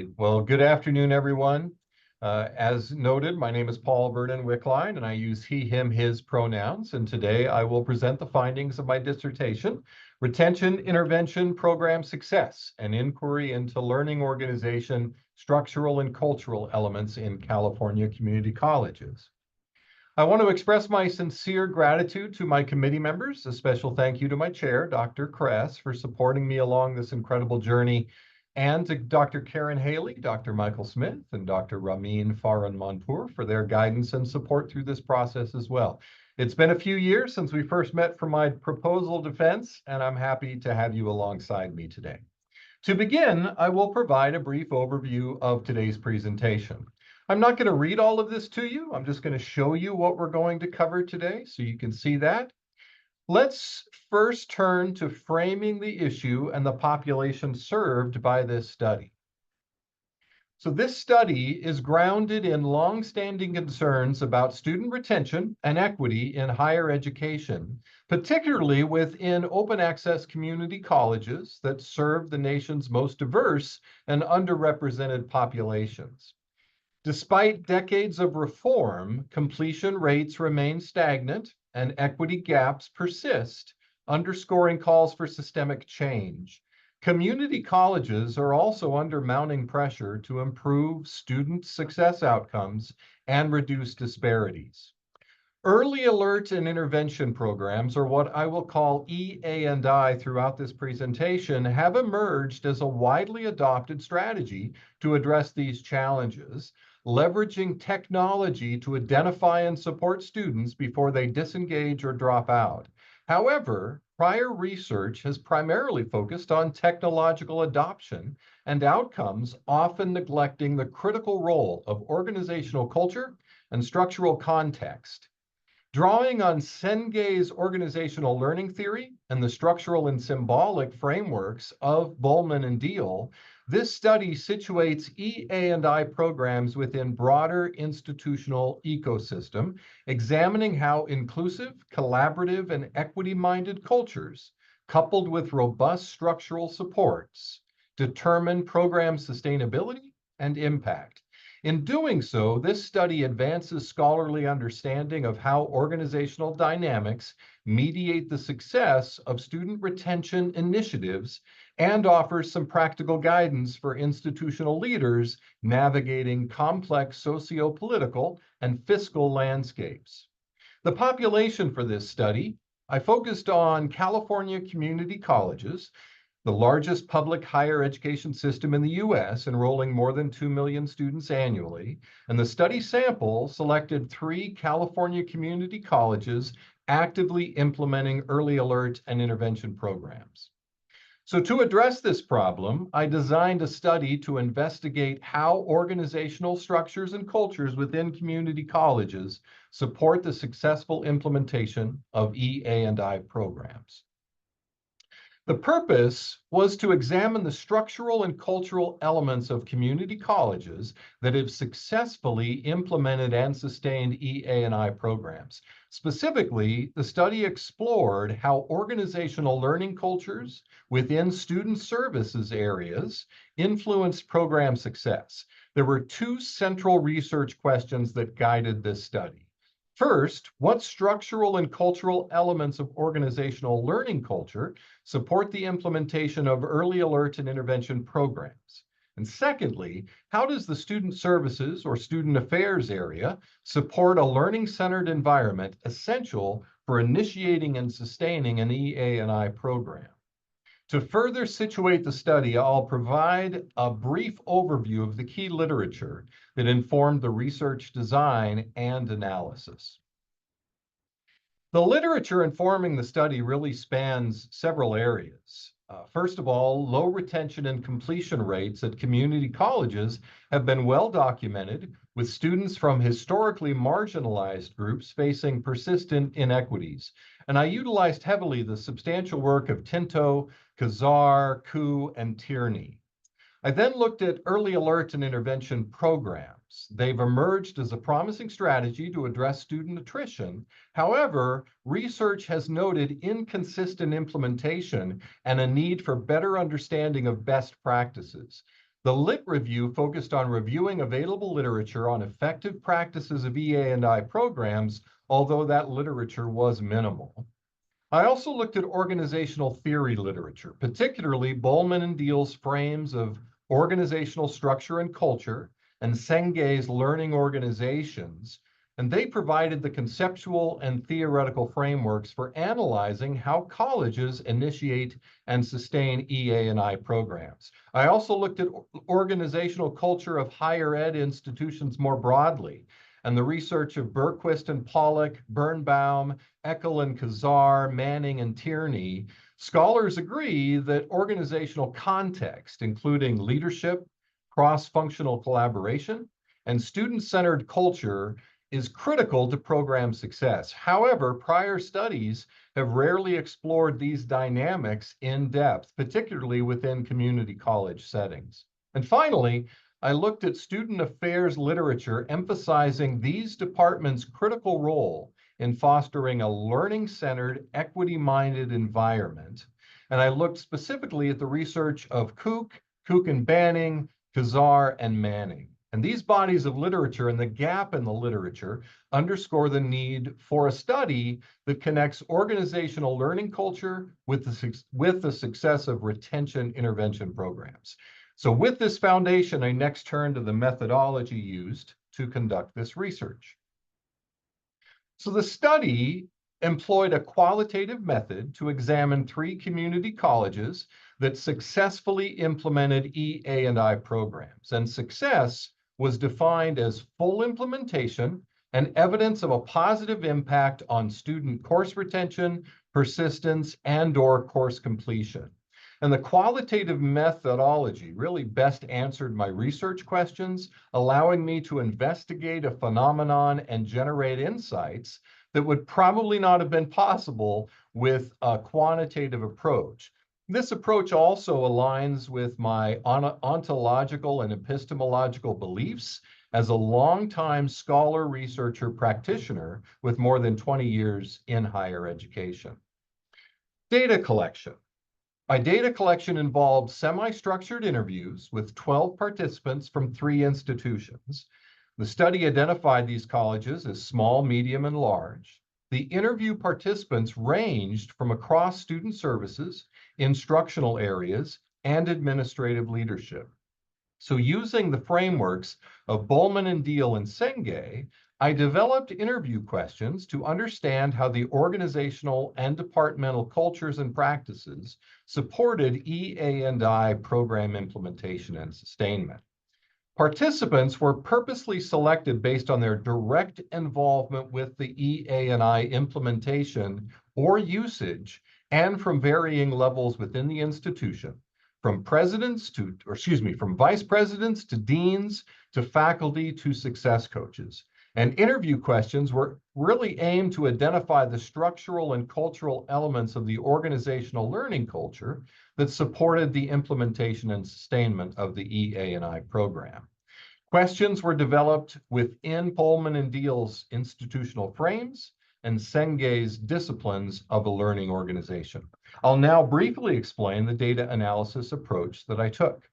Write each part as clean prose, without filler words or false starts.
right. Well, good afternoon, everyone. As noted, my name is Paul Vernon Wickline, and I use he, him, his pronouns. And today I will present the findings of my dissertation, Retention Intervention Program Success, an inquiry into learning organization, structural and cultural elements in California community colleges. I want to express my sincere gratitude to my committee members. A special thank you to my chair, Dr. Kress, for supporting me along this incredible journey, and to Dr. Karen Haley, Dr. Michael Smith, and Dr. Ramin Farhan-Manpour for their guidance and support through this process as well. It's been a few years since we first met for my proposal defense, and I'm happy to have you alongside me today. To begin, I will provide a brief overview of today's presentation. I'm not going to read all of this to you. I'm just going to show you what we're going to cover today so you can see that. Let's first turn to framing the issue and the population served by this study. So this study is grounded in long-standing concerns about student retention and equity in higher education, particularly within open access community colleges that serve the nation's most diverse and underrepresented populations. Despite decades of reform, completion rates remain stagnant and equity gaps persist, underscoring calls for systemic change. Community colleges are also under mounting pressure to improve student success outcomes and reduce disparities. Early alert and intervention programs, or what I will call EA&I throughout this presentation, have emerged as a widely adopted strategy to address these challenges, leveraging technology to identify and support students before they disengage or drop out. However, prior research has primarily focused on technological adoption and outcomes, often neglecting the critical role of organizational culture and structural context. Drawing on Senge's organizational learning theory and the structural and symbolic frameworks of Bullman and Deal, this study situates EA&I programs within broader institutional ecosystem, examining how inclusive, collaborative, and equity-minded cultures, coupled with robust structural supports, determine program sustainability and impact. In doing so, this study advances scholarly understanding of how organizational dynamics mediate the success of student retention initiatives and offers some practical guidance for institutional leaders navigating complex socio-political and fiscal landscapes. The population for this study, I focused on California community colleges, the largest public higher education system in the U.S., enrolling more than 2 million students annually, and the study sample selected 3 California community colleges actively implementing early alert and intervention programs. So to address this problem, I designed a study to investigate how organizational structures and cultures within community colleges support the successful implementation of EA&I programs. The purpose was to examine the structural and cultural elements of community colleges that have successfully implemented and sustained EA&I programs. Specifically, the study explored how organizational learning cultures within student services areas influenced program success. There were 2 central research questions that guided this study. First, what structural and cultural elements of organizational learning culture support the implementation of early alert and intervention programs? And secondly, how does the student services or student affairs area support a learning-centered environment essential for initiating and sustaining an EA&I program? To further situate the study, I'll provide a brief overview of the key literature that informed the research design and analysis. The literature informing the study really spans several areas. First of all, low retention and completion rates at community colleges have been well documented, with students from historically marginalized groups facing persistent inequities. And I utilized heavily the substantial work of Tinto, Kazar, Koo, and Tierney. I then looked at early alert and intervention programs. They've emerged as a promising strategy to address student attrition. However, research has noted inconsistent implementation and a need for better understanding of best practices. The Lit Review focused on reviewing available literature on effective practices of EA&I programs, although that literature was minimal. I also looked at organizational theory literature, particularly Bowman and Deal's frames of organizational structure and culture, and Sengay's learning organizations, and they provided the conceptual and theoretical frameworks for analyzing how colleges initiate and sustain EA&I programs. I also looked at organizational culture of higher ed institutions more broadly, and the research of Berquist and Pollock, Birnbaum, Eckel and Kazar, Manning and Tierney. Scholars agree that organizational context, including leadership, cross-functional collaboration, and student-centered culture, is critical to program success. However, prior studies have rarely explored these dynamics in depth, particularly within community college settings. And finally, I looked at student affairs literature emphasizing these departments' critical role in fostering a learning-centered, equity-minded environment. And I looked specifically at the research of Kook and Banning, Kazar, and Manning. And these bodies of literature and the gap in the literature underscore the need for a study that connects organizational learning culture with the success of retention intervention programs. So with this foundation, I next turn to the methodology used to conduct this research. So the study employed a qualitative method to examine 3 community colleges that successfully implemented EA&I programs, and success was defined as full implementation and evidence of a positive impact on student course retention, persistence, and/or course completion. And the qualitative methodology really best answered my research questions, allowing me to investigate a phenomenon and generate insights that would probably not have been possible with a quantitative approach. This approach also aligns with my ontological and epistemological beliefs as a longtime scholar, researcher, practitioner with more than 20 years in higher education. Data collection. My data collection involved semi-structured interviews with 12 participants from 3 institutions. The study identified these colleges as small, medium, and large. The interview participants ranged from across student services, instructional areas, and administrative leadership. So using the frameworks of Bowman and Deal and Sengay, I developed interview questions to understand how the organizational and departmental cultures and practices supported EA&I program implementation and sustainment. Participants were purposely selected based on their direct involvement with the EA&I implementation or usage, and from varying levels within the institution, from vice presidents to deans to faculty to success coaches. And interview questions were really aimed to identify the structural and cultural elements of the organizational learning culture that supported the implementation and sustainment of the EA&I program. Questions were developed within Pullman and Deal's institutional frames and Sengay's disciplines of a learning organization. I'll now briefly explain the data analysis approach that I took.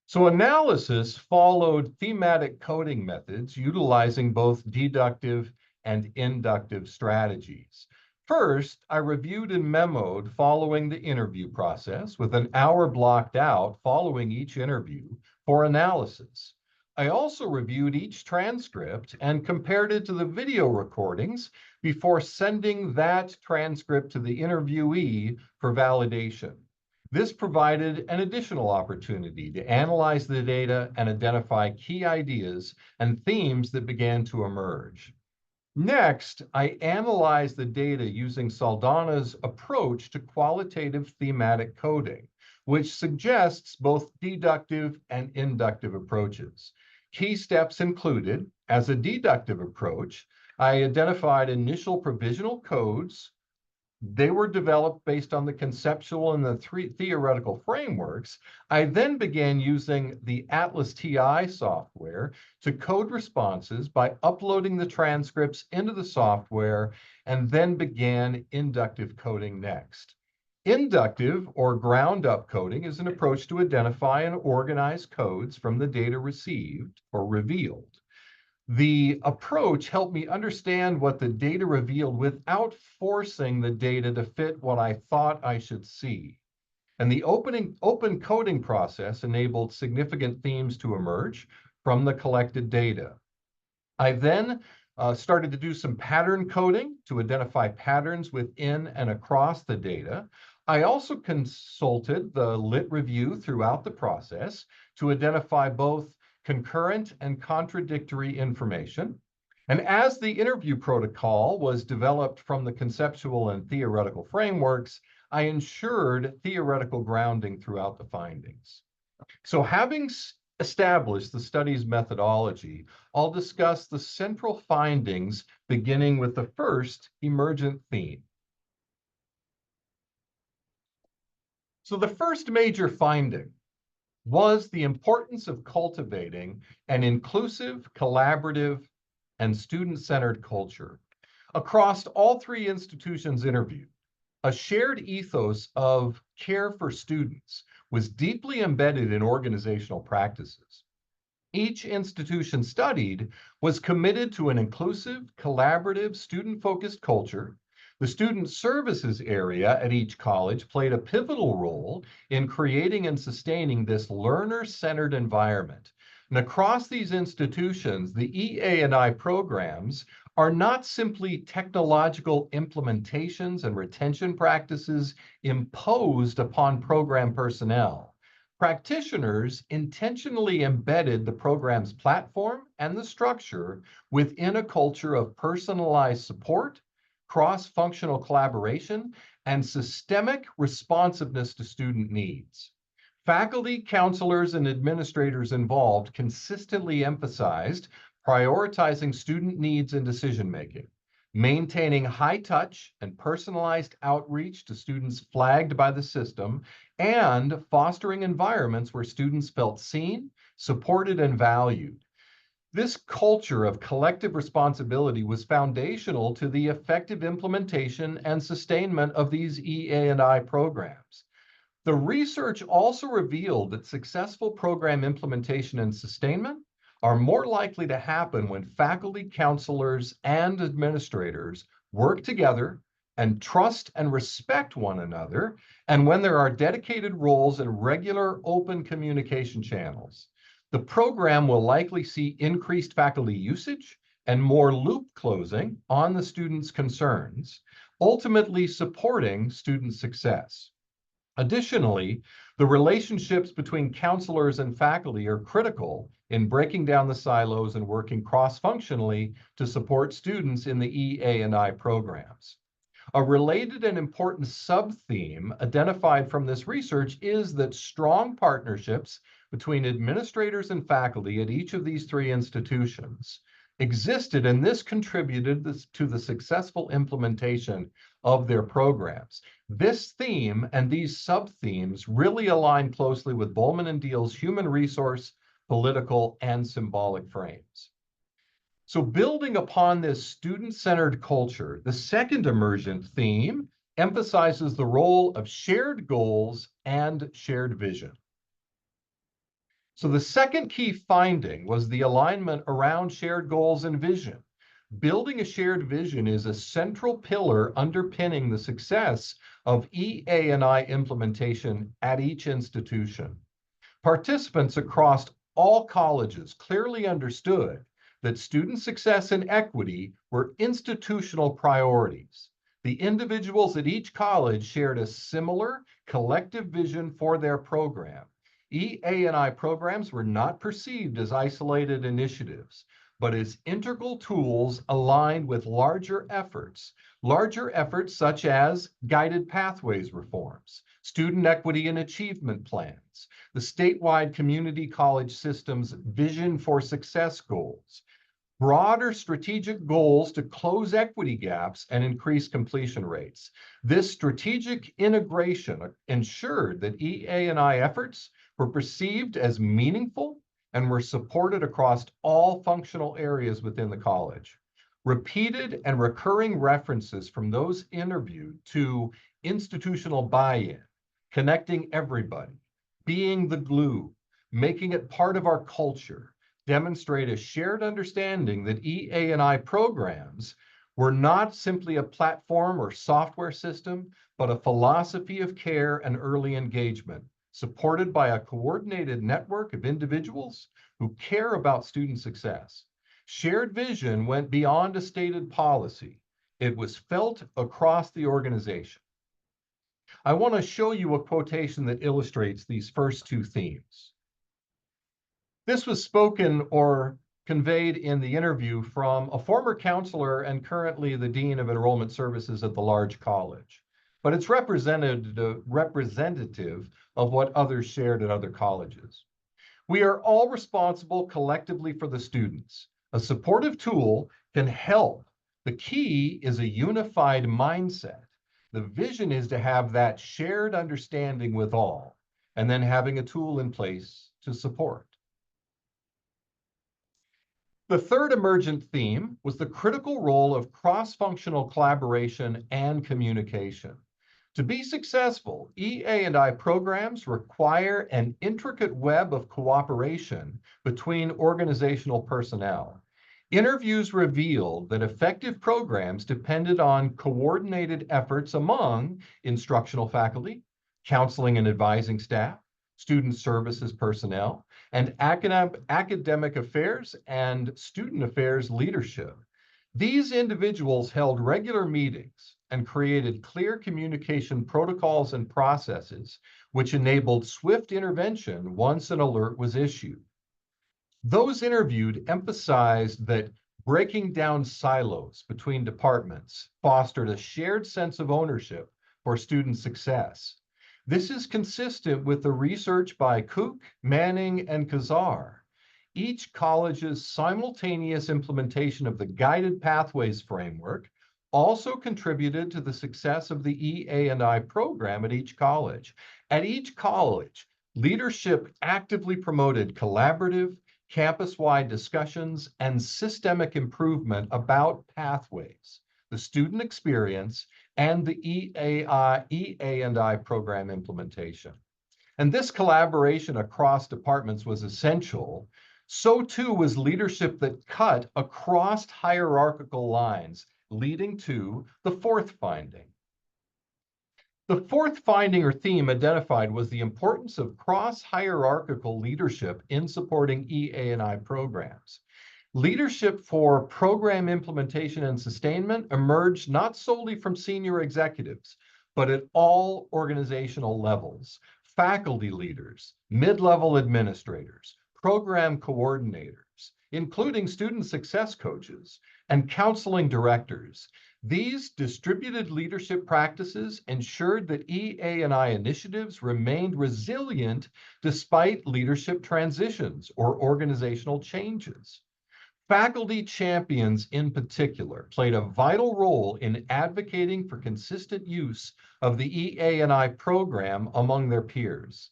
So analysis followed thematic coding methods utilizing both deductive and inductive strategies. First, I reviewed and memoed following the interview process with an hour blocked out following each interview for analysis. I also reviewed each transcript and compared it to the video recordings before sending that transcript to the interviewee for validation. This provided an additional opportunity to analyze the data and identify key ideas and themes that began to emerge. Next, I analyzed the data using Saldana's approach to qualitative thematic coding, which suggests both deductive and inductive approaches. Key steps included, as a deductive approach, I identified initial provisional codes. They were developed based on the conceptual and the 3 theoretical frameworks. I then began using the Atlas TI software to code responses by uploading the transcripts into the software, and then began inductive coding next. Inductive or ground-up coding is an approach to identify and organize codes from the data received or revealed. The approach helped me understand what the data revealed without forcing the data to fit what I thought I should see. And the open coding process enabled significant themes to emerge from the collected data. I then started to do some pattern coding to identify patterns within and across the data. I also consulted the lit review throughout the process to identify both concurrent and contradictory information. And as the interview protocol was developed from the conceptual and theoretical frameworks, I ensured theoretical grounding throughout the findings. So having established the study's methodology, I'll discuss the central findings beginning with the first emergent theme. So the first major finding was the importance of cultivating an inclusive, collaborative, and student-centered culture. Across all three institutions interviewed, a shared ethos of care for students was deeply embedded in organizational practices. Each institution studied was committed to an inclusive, collaborative, student-focused culture. The student services area at each college played a pivotal role in creating and sustaining this learner-centered environment. And across these institutions, the EA&I programs are not simply technological implementations and retention practices imposed upon program personnel. Practitioners intentionally embedded the program's platform and the structure within a culture of personalized support, cross-functional collaboration, and systemic responsiveness to student needs. Faculty, counselors, and administrators involved consistently emphasized prioritizing student needs and decision-making, maintaining high touch and personalized outreach to students flagged by the system, and fostering environments where students felt seen, supported, and valued. This culture of collective responsibility was foundational to the effective implementation and sustainment of these EA&I programs. The research also revealed that successful program implementation and sustainment are more likely to happen when faculty, counselors, and administrators work together and trust and respect one another, and when there are dedicated roles and regular open communication channels. The program will likely see increased faculty usage and more loop closing on the students' concerns, ultimately supporting student success. Additionally, the relationships between counselors and faculty are critical in breaking down the silos and working cross-functionally to support students in the EA&I programs. A related and important sub-theme identified from this research is that strong partnerships between administrators and faculty at each of these three institutions existed, and this contributed to the successful implementation of their programs. This theme and these sub-themes really align closely with Bowman and Deal's human resource, political, and symbolic frames. So building upon this student-centered culture, the second emergent theme emphasizes the role of shared goals and shared vision. So the second key finding was the alignment around shared goals and vision. Building a shared vision is a central pillar underpinning the success of EA&I implementation at each institution. Participants across all colleges clearly understood that student success and equity were institutional priorities. The individuals at each college shared a similar collective vision for their program. EA&I programs were not perceived as isolated initiatives, but as integral tools aligned with larger efforts such as guided pathways reforms, student equity and achievement plans, the statewide community college system's vision for success goals, broader strategic goals to close equity gaps and increase completion rates. This strategic integration ensured that EA&I efforts were perceived as meaningful and were supported across all functional areas within the college. Repeated and recurring references from those interviewed to institutional buy-in, connecting everybody, being the glue, making it part of our culture, demonstrate a shared understanding that EA&I programs were not simply a platform or software system, but a philosophy of care and early engagement, supported by a coordinated network of individuals who care about student success. Shared vision went beyond a stated policy. It was felt across the organization. I want to show you a quotation that illustrates these first two themes. This was spoken or conveyed in the interview from a former counselor and currently the Dean of Enrollment Services at the large college. But it's representative of what others shared at other colleges. We are all responsible collectively for the students. A supportive tool can help. The key is a unified mindset. The vision is to have that shared understanding with all, and then having a tool in place to support. The third emergent theme was the critical role of cross-functional collaboration and communication. To be successful, EA&I programs require an intricate web of cooperation between organizational personnel. Interviews revealed that effective programs depended on coordinated efforts among instructional faculty, counseling and advising staff, student services personnel, and academic affairs and student affairs leadership. These individuals held regular meetings and created clear communication protocols and processes, which enabled swift intervention once an alert was issued. Those interviewed emphasized that breaking down silos between departments fostered a shared sense of ownership for student success. This is consistent with the research by Cook, Manning, and Kazar. Each college's simultaneous implementation of the Guided Pathways framework also contributed to the success of the EA&I program at each college. At each college, leadership actively promoted collaborative, campus-wide discussions and systemic improvement about pathways, the student experience, and the EA&I program implementation. And this collaboration across departments was essential. So too was leadership that cut across hierarchical lines, leading to the fourth finding. The fourth finding or theme identified was the importance of cross-hierarchical leadership in supporting EA&I programs. Leadership for program implementation and sustainment emerged not solely from senior executives, but at all organizational levels. Faculty leaders, mid-level administrators, program coordinators, including student success coaches, and counseling directors. These distributed leadership practices ensured that EA&I initiatives remained resilient despite leadership transitions or organizational changes. Faculty champions in particular played a vital role in advocating for consistent use of the EA&I program among their peers.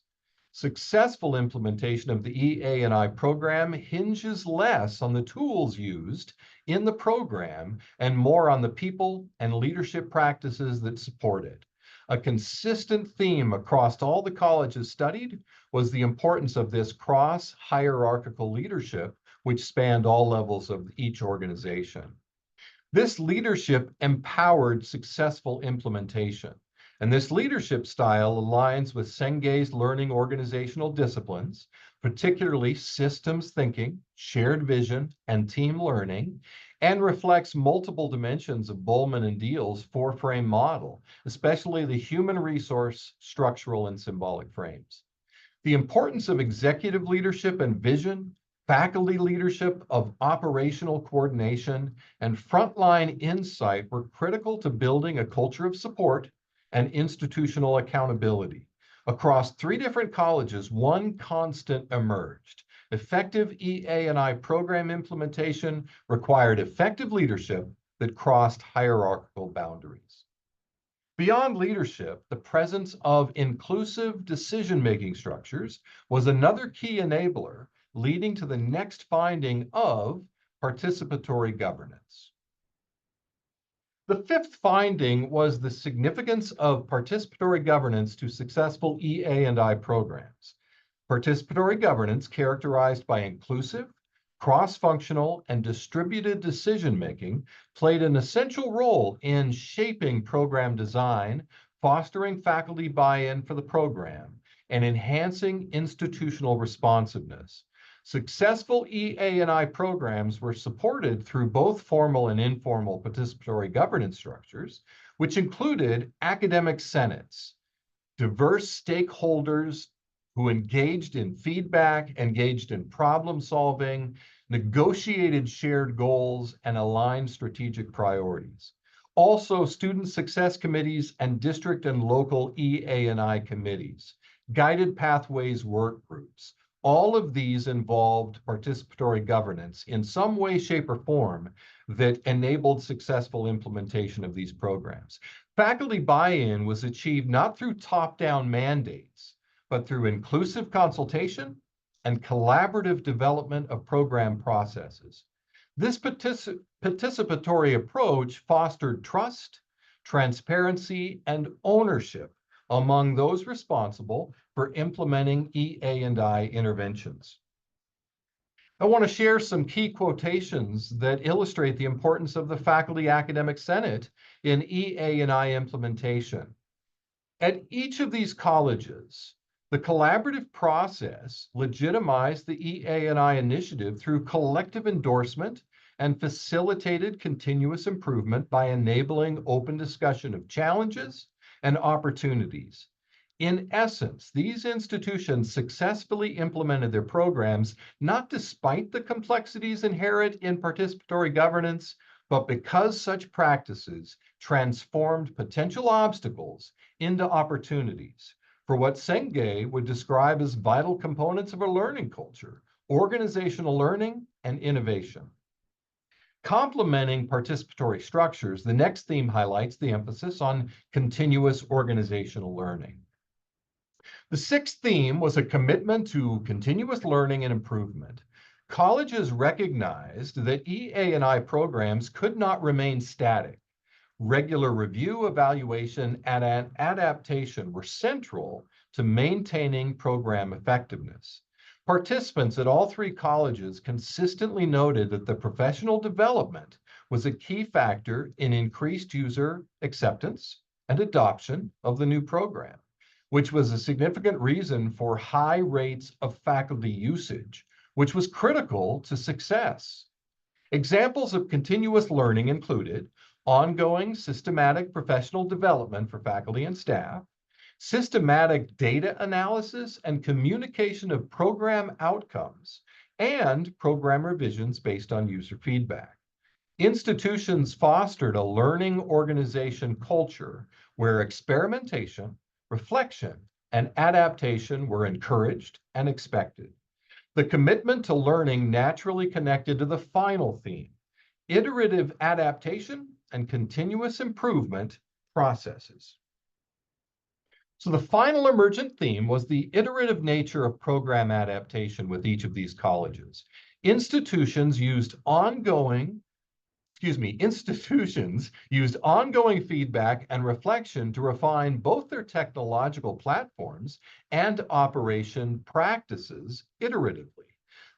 Successful implementation of the EA&I program hinges less on the tools used in the program and more on the people and leadership practices that support it. A consistent theme across all the colleges studied was the importance of this cross-hierarchical leadership, which spanned all levels of each organization. This leadership empowered successful implementation. And this leadership style aligns with Senge's learning organizational disciplines, particularly systems thinking, shared vision, and team learning, and reflects multiple dimensions of Bowman and Deal's four-frame model, especially the human resource, structural, and symbolic frames. The importance of executive leadership and vision, faculty leadership, of operational coordination, and frontline insight were critical to building a culture of support and institutional accountability. Across 3 different colleges, one constant emerged. Effective EA&I program implementation required effective leadership that crossed hierarchical boundaries. Beyond leadership, the presence of inclusive decision-making structures was another key enabler, leading to the next finding of participatory governance. The fifth finding was the significance of participatory governance to successful EA&I programs. Participatory governance, characterized by inclusive, cross-functional, and distributed decision-making, played an essential role in shaping program design, fostering faculty buy-in for the program, and enhancing institutional responsiveness. Successful EA&I programs were supported through both formal and informal participatory governance structures, which included academic senates, diverse stakeholders who engaged in feedback, engaged in problem solving, negotiated shared goals, and aligned strategic priorities. Also, student success committees and district and local EA&I committees, guided pathways work groups. All of these involved participatory governance in some way, shape, or form that enabled successful implementation of these programs. Faculty buy-in was achieved not through top-down mandates, but through inclusive consultation and collaborative development of program processes. This participatory approach fostered trust, transparency, and ownership among those responsible for implementing EA&I interventions. I want to share some key quotations that illustrate the importance of the Faculty Academic Senate in EA&I implementation. At each of these colleges, the collaborative process legitimized the EA&I initiative through collective endorsement and facilitated continuous improvement by enabling open discussion of challenges and opportunities. In essence, these institutions successfully implemented their programs not despite the complexities inherent in participatory governance, but because such practices transformed potential obstacles into opportunities for what Senge would describe as vital components of a learning culture: organizational learning and innovation. Complementing participatory structures, the next theme highlights the emphasis on continuous organizational learning. The sixth theme was a commitment to continuous learning and improvement. Colleges recognized that EA&I programs could not remain static. Regular review, evaluation, and adaptation were central to maintaining program effectiveness. Participants at all three colleges consistently noted that the professional development was a key factor in increased user acceptance and adoption of the new program, which was a significant reason for high rates of faculty usage, which was critical to success. Examples of continuous learning included ongoing systematic professional development for faculty and staff, systematic data analysis and communication of program outcomes, and program revisions based on user feedback. Institutions fostered a learning organization culture where experimentation, reflection, and adaptation were encouraged and expected. The commitment to learning naturally connected to the final theme: iterative adaptation and continuous improvement processes. So the final emergent theme was the iterative nature of program adaptation with each of these colleges. Institutions used ongoing feedback and reflection to refine both their technological platforms and operation practices iteratively.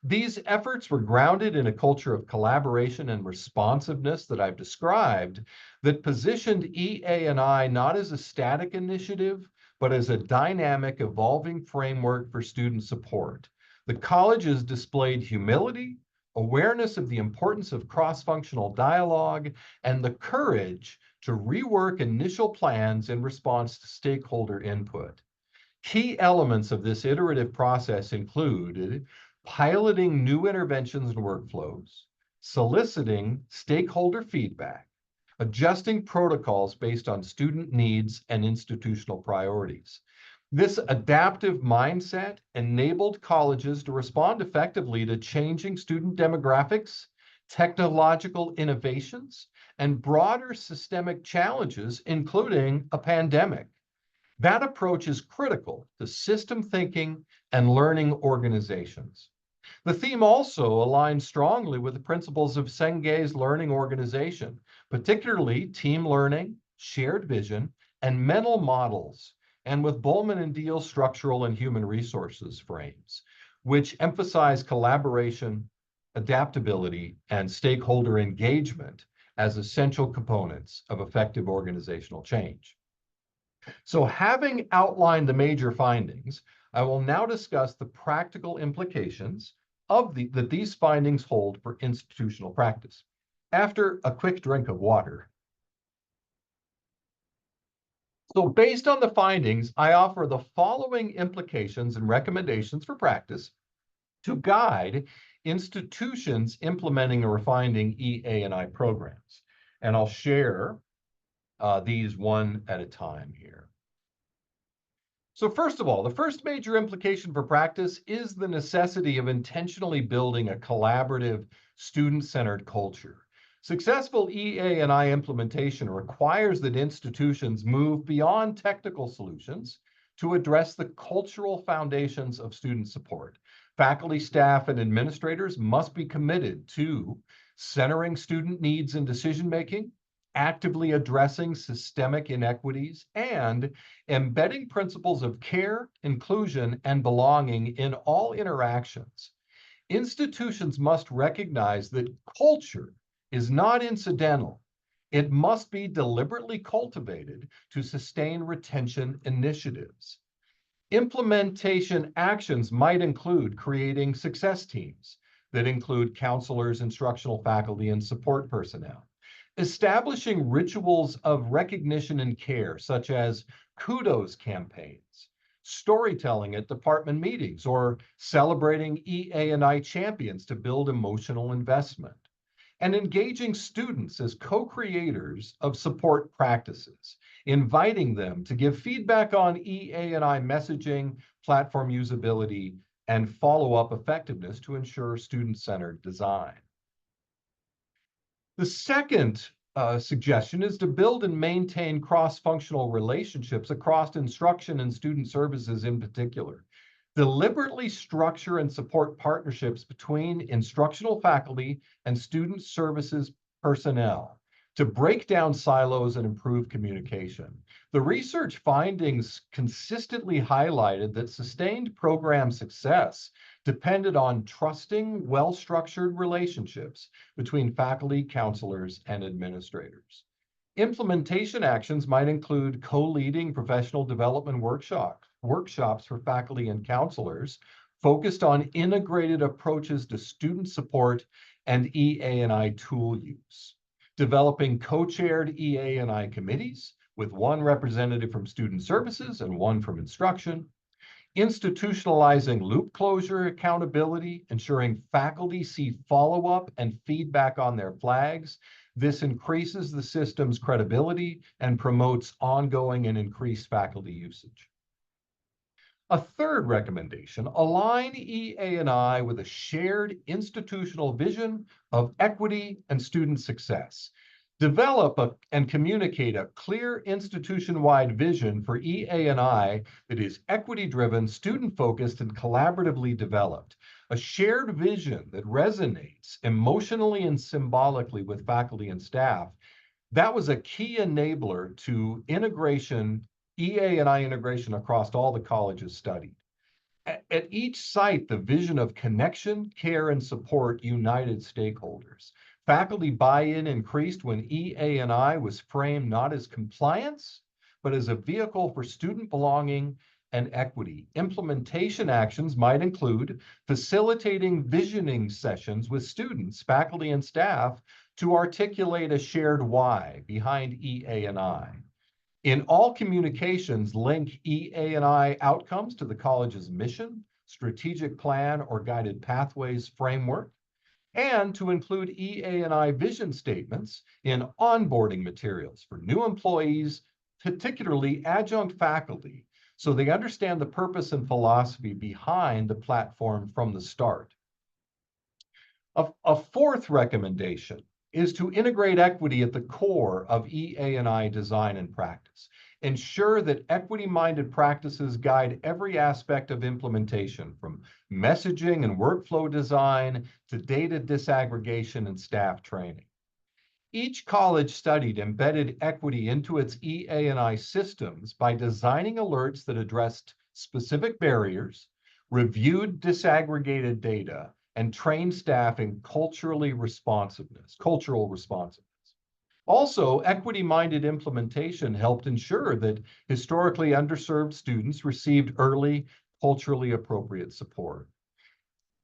These efforts were grounded in a culture of collaboration and responsiveness that I've described, that positioned EA&I not as a static initiative, but as a dynamic, evolving framework for student support. The colleges displayed humility, awareness of the importance of cross-functional dialogue, and the courage to rework initial plans in response to stakeholder input. Key elements of this iterative process include piloting new interventions and workflows, soliciting stakeholder feedback, adjusting protocols based on student needs and institutional priorities. This adaptive mindset enabled colleges to respond effectively to changing student demographics, technological innovations, and broader systemic challenges, including a pandemic. That approach is critical to system thinking and learning organizations. The theme also aligns strongly with the principles of Senge's learning organization, particularly team learning, shared vision, and mental models, and with Bowman and Deal's structural and human resources frames, which emphasize collaboration, adaptability, and stakeholder engagement as essential components of effective organizational change. So having outlined the major findings, I will now discuss the practical implications that these findings hold for institutional practice. After a quick drink of water. So based on the findings, I offer the following implications and recommendations for practice to guide institutions implementing or refining EA&I programs. And I'll share these one at a time here. So first of all, the first major implication for practice is the necessity of intentionally building a collaborative, student-centered culture. Successful EA&I implementation requires that institutions move beyond technical solutions to address the cultural foundations of student support. Faculty, staff, and administrators must be committed to centering student needs in decision-making, actively addressing systemic inequities, and embedding principles of care, inclusion, and belonging in all interactions. Institutions must recognize that culture is not incidental. It must be deliberately cultivated to sustain retention initiatives. Implementation actions might include creating success teams that include counselors, instructional faculty, and support personnel. Establishing rituals of recognition and care, such as kudos campaigns, storytelling at department meetings, or celebrating EA&I champions to build emotional investment, and engaging students as co-creators of support practices, inviting them to give feedback on EA&I messaging, platform usability, and follow-up effectiveness to ensure student-centered design. The second suggestion is to build and maintain cross-functional relationships across instruction and student services in particular. Deliberately structure and support partnerships between instructional faculty and student services personnel to break down silos and improve communication. The research findings consistently highlighted that sustained program success depended on trusting, well-structured relationships between faculty, counselors, and administrators. Implementation actions might include co-leading professional development workshops for faculty and counselors focused on integrated approaches to student support and EA&I tool use. Developing co-chaired EA&I committees with one representative from student services and one from instruction. Institutionalizing loop closure accountability, ensuring faculty see follow-up and feedback on their flags. This increases the system's credibility and promotes ongoing and increased faculty usage. A third recommendation, align EA&I with a shared institutional vision of equity and student success. Develop and communicate a clear institution-wide vision for EA&I that is equity-driven, student-focused, and collaboratively developed. A shared vision that resonates emotionally and symbolically with faculty and staff. That was a key enabler to EA&I integration across all the colleges studied. At each site, the vision of connection, care, and support united stakeholders. Faculty buy-in increased when EA&I was framed not as compliance, but as a vehicle for student belonging and equity. Implementation actions might include facilitating visioning sessions with students, faculty, and staff to articulate a shared why behind EA&I. In all communications, link EA&I outcomes to the college's mission, strategic plan, or guided pathways framework, and to include EA&I vision statements in onboarding materials for new employees, particularly adjunct faculty, so they understand the purpose and philosophy behind the platform from the start. A fourth recommendation is to integrate equity at the core of EA&I design and practice. Ensure that equity-minded practices guide every aspect of implementation, from messaging and workflow design to data disaggregation and staff training. Each college studied embedded equity into its EA&I systems by designing alerts that addressed specific barriers, reviewed disaggregated data, and trained staff in cultural responsiveness. Also, equity-minded implementation helped ensure that historically underserved students received early, culturally appropriate support.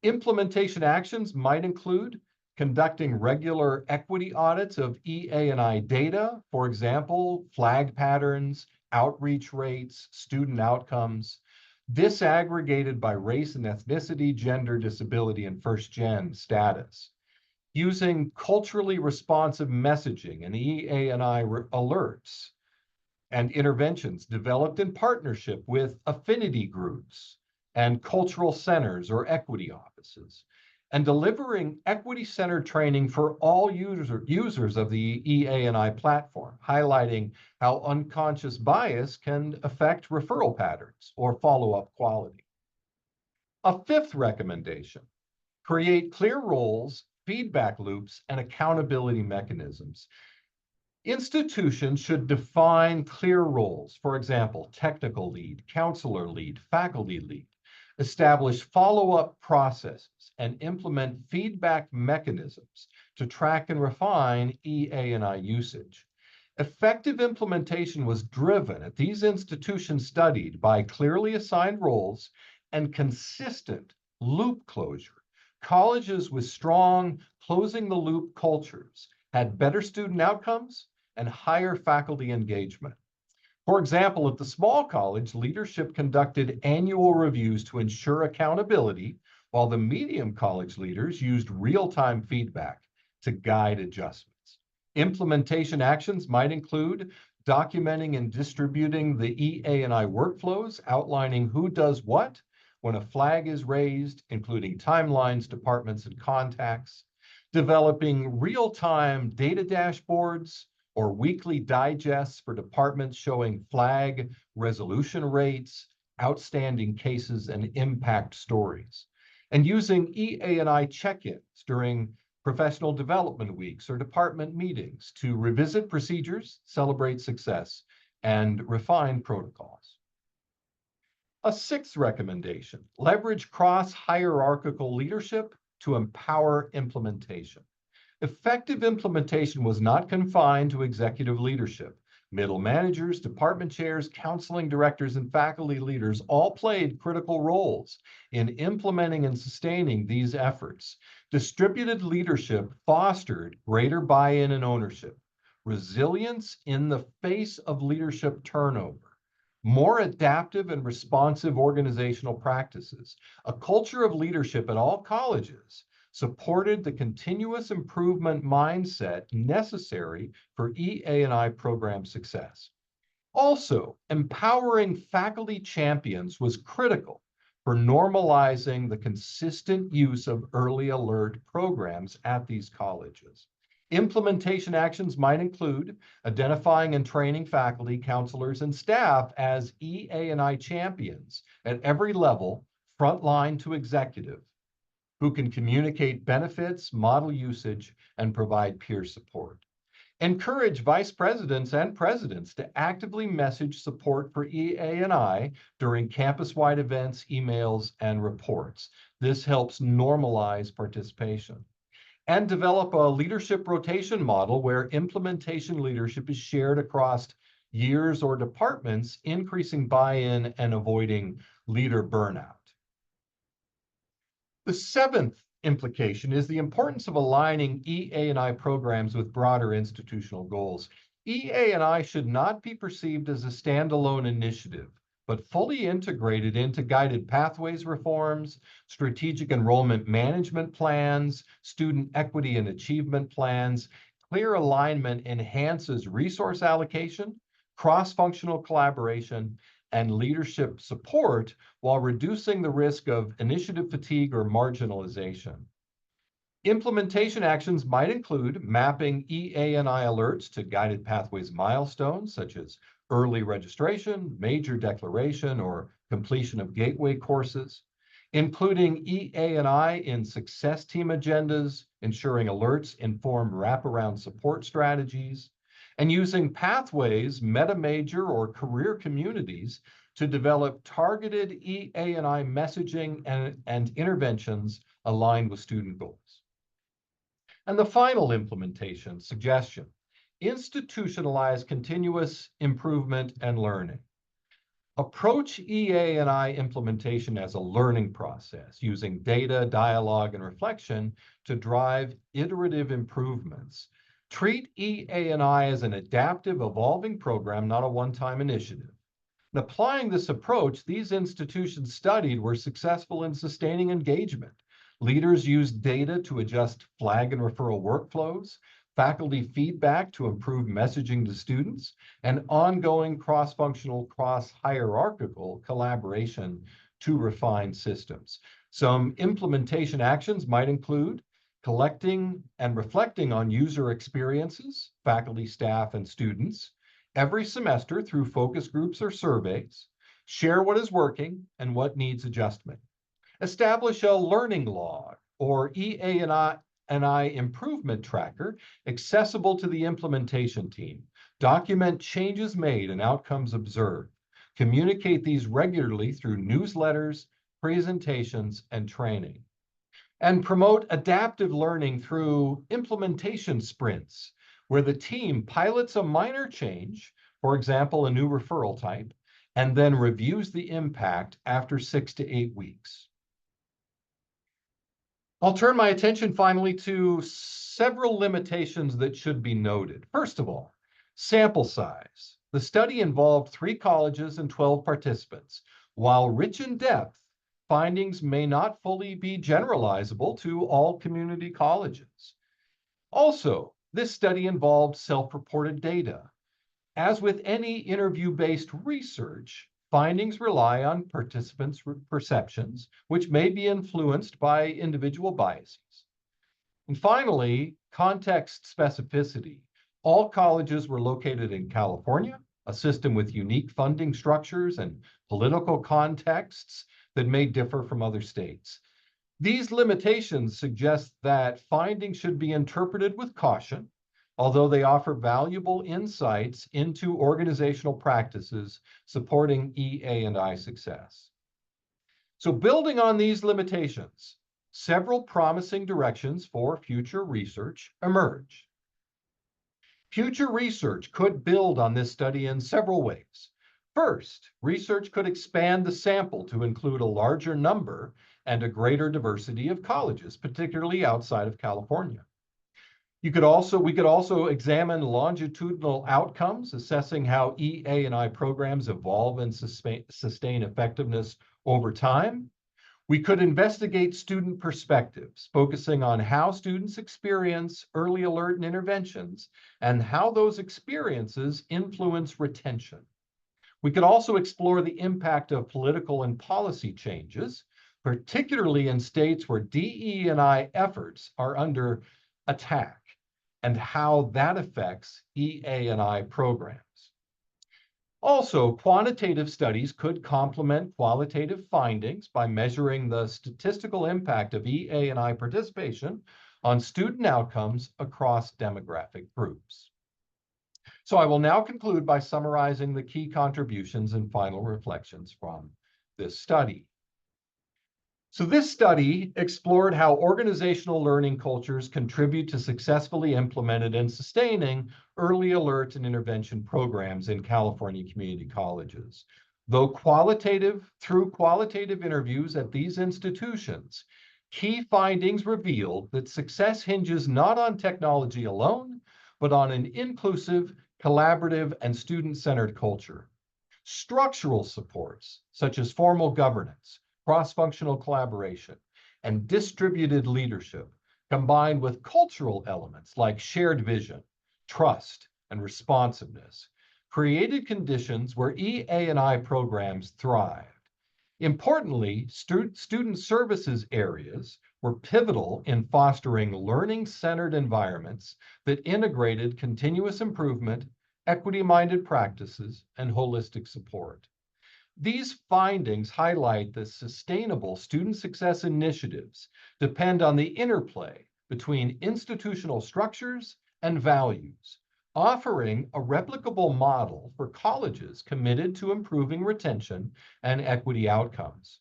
Implementation actions might include conducting regular equity audits of EA&I data, for example, flag patterns, outreach rates, student outcomes, disaggregated by race and ethnicity, gender, disability, and first-gen status. Using culturally responsive messaging and EA&I alerts and interventions developed in partnership with affinity groups and cultural centers or equity offices, and delivering equity-centered training for all users of the EA&I platform, highlighting how unconscious bias can affect referral patterns or follow-up quality. A fifth recommendation: create clear roles, feedback loops, and accountability mechanisms. Institutions should define clear roles, for example, technical lead, counselor lead, faculty lead, establish follow-up processes, and implement feedback mechanisms to track and refine EA&I usage. Effective implementation was driven at these institutions studied by clearly assigned roles and consistent loop closure. Colleges with strong closing the loop cultures had better student outcomes and higher faculty engagement. For example, at the small college, leadership conducted annual reviews to ensure accountability, while the medium college leaders used real-time feedback to guide adjustments. Implementation actions might include documenting and distributing the EA&I workflows, outlining who does what when a flag is raised, including timelines, departments, and contacts, developing real-time data dashboards or weekly digests for departments showing flag resolution rates, outstanding cases, and impact stories, and using EA&I check-ins during professional development weeks or department meetings to revisit procedures, celebrate success, and refine protocols. A sixth recommendation: leverage cross-hierarchical leadership to empower implementation. Effective implementation was not confined to executive leadership. Middle managers, department chairs, counseling directors, and faculty leaders all played critical roles in implementing and sustaining these efforts. Distributed leadership fostered greater buy-in and ownership, resilience in the face of leadership turnover, more adaptive and responsive organizational practices. A culture of leadership at all colleges supported the continuous improvement mindset necessary for EA&I program success. Also, empowering faculty champions was critical for normalizing the consistent use of early alert programs at these colleges. Implementation actions might include identifying and training faculty, counselors, and staff as EA&I champions at every level, frontline to executive, who can communicate benefits, model usage, and provide peer support. Encourage vice presidents and presidents to actively message support for EA&I during campus-wide events, emails, and reports. This helps normalize participation. And develop a leadership rotation model where implementation leadership is shared across years or departments, increasing buy-in and avoiding leader burnout. The seventh implication is the importance of aligning EA&I programs with broader institutional goals. EA&I should not be perceived as a standalone initiative, but fully integrated into guided pathways reforms, strategic enrollment management plans, student equity and achievement plans. Clear alignment enhances resource allocation, cross-functional collaboration, and leadership support while reducing the risk of initiative fatigue or marginalization. Implementation actions might include mapping EA&I alerts to guided pathways milestones, such as early registration, major declaration, or completion of gateway courses, including EA&I in success team agendas, ensuring alerts inform wraparound support strategies, and using pathways, meta-major, or career communities to develop targeted EA&I messaging and interventions aligned with student goals. And the final implementation suggestion, institutionalize continuous improvement and learning. Approach EA&I implementation as a learning process using data, dialogue, and reflection to drive iterative improvements. Treat EA&I as an adaptive, evolving program, not a one-time initiative. And applying this approach, these institutions studied were successful in sustaining engagement. Leaders used data to adjust flag and referral workflows, faculty feedback to improve messaging to students, and ongoing cross-functional, cross-hierarchical collaboration to refine systems. Some implementation actions might include collecting and reflecting on user experiences, faculty, staff, and students, every semester through focus groups or surveys, share what is working and what needs adjustment. Establish a learning log or EA&I improvement tracker accessible to the implementation team. Document changes made and outcomes observed. Communicate these regularly through newsletters, presentations, and training. And promote adaptive learning through implementation sprints, where the team pilots a minor change, for example, a new referral type, and then reviews the impact after 6 to 8 weeks. I'll turn my attention finally to several limitations that should be noted. First of all, sample size. The study involved 3 colleges and 12 participants. While rich in depth, findings may not fully be generalizable to all community colleges. Also, this study involved self-reported data. As with any interview-based research, findings rely on participants' perceptions, which may be influenced by individual biases. And finally, context specificity. All colleges were located in California, a system with unique funding structures and political contexts that may differ from other states. These limitations suggest that findings should be interpreted with caution, although they offer valuable insights into organizational practices supporting EA&I success. So building on these limitations, several promising directions for future research emerge. Future research could build on this study in several ways. First, research could expand the sample to include a larger number and a greater diversity of colleges, particularly outside of California. We could also examine longitudinal outcomes, assessing how EA&I programs evolve and sustain effectiveness over time. We could investigate student perspectives, focusing on how students experience early alert and interventions and how those experiences influence retention. We could also explore the impact of political and policy changes, particularly in states where DE&I efforts are under attack, and how that affects EA&I programs. Also, quantitative studies could complement qualitative findings by measuring the statistical impact of EA&I participation on student outcomes across demographic groups. So I will now conclude by summarizing the key contributions and final reflections from this study. So this study explored how organizational learning cultures contribute to successfully implemented and sustaining early alert and intervention programs in California community colleges. Through qualitative interviews at these institutions, key findings revealed that success hinges not on technology alone, but on an inclusive, collaborative, and student-centered culture. Structural supports, such as formal governance, cross-functional collaboration, and distributed leadership, combined with cultural elements like shared vision, trust, and responsiveness, created conditions where EA&I programs thrived. Importantly, student services areas were pivotal in fostering learning-centered environments that integrated continuous improvement, equity-minded practices, and holistic support. These findings highlight that sustainable student success initiatives depend on the interplay between institutional structures and values, offering a replicable model for colleges committed to improving retention and equity outcomes.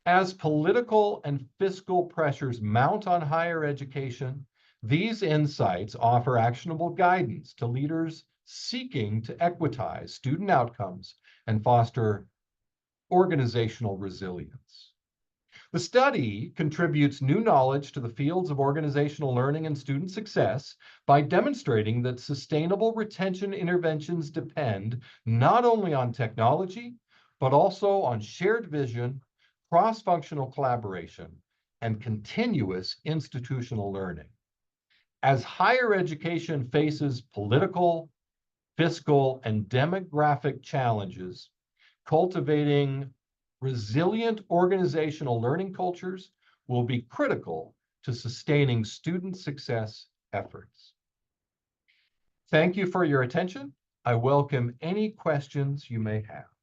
As political and fiscal pressures mount on higher education, these insights offer actionable guidance to leaders seeking to equitize student outcomes and foster organizational resilience. The study contributes new knowledge to the fields of organizational learning and student success by demonstrating that sustainable retention interventions depend not only on technology, but also on shared vision, cross-functional collaboration, and continuous institutional learning. As higher education faces political, fiscal, and demographic challenges, cultivating resilient organizational learning cultures will be critical to sustaining student success efforts. Thank you for your attention. I welcome any questions you may have.